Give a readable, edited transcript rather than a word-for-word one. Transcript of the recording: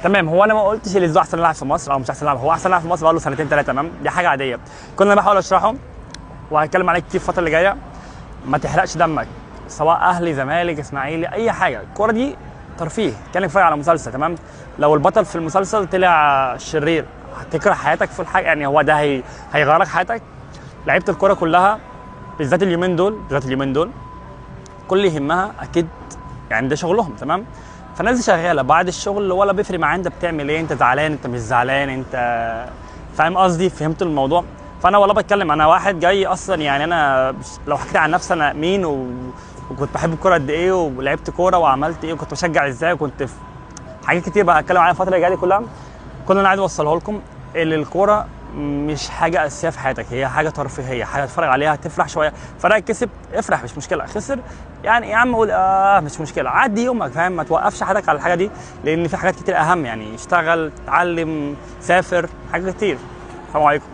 تمام. هو انا ما قلتش اللي زيزو احسن لاعب في مصر او مش احسن لاعب، هو احسن لاعب في مصر بقاله سنتين ثلاثه. تمام، دي حاجه عاديه. كنا بحاول اشرحه وهتكلم عليه كتير الفتره اللي جايه. ما تحرقش دمك، سواء اهلي زمالك اسماعيلي اي حاجه، الكوره دي ترفيه. كان اتفرج على مسلسل، تمام، لو البطل في المسلسل طلع شرير هتكره حياتك في الحاجه، يعني هو ده هيغيرك حياتك. لعيبه الكوره كلها بالذات اليومين دول كل يهمها اكيد يعني ده شغلهم، تمام. فالناس دي شغاله بعد الشغل ولا بيفرق معايا انت بتعمل ايه، انت زعلان انت مش زعلان، انت فاهم قصدي؟ فهمت الموضوع؟ فانا والله بتكلم، انا واحد جاي اصلا، يعني انا لو حكيت عن نفسي انا مين وكنت بحب الكوره قد ايه ولعبت كوره وعملت ايه وكنت بشجع ازاي وكنت في حاجات كتير بقى اتكلم عليها الفتره اللي جايه دي كلها. كل اللي انا عايز اوصله لكم ان الكوره مش حاجه اساسيه في حياتك، هي حاجه ترفيهيه، حاجه تتفرج عليها تفرح شويه. فريقك كسب افرح مش مشكله، خسر يعني يا عم قول مش مشكله، عدي يومك، فاهم؟ ما توقفش حياتك على الحاجه دي، لان في حاجات كتير اهم، يعني اشتغل، اتعلم، سافر، حاجات كتير. السلام عليكم.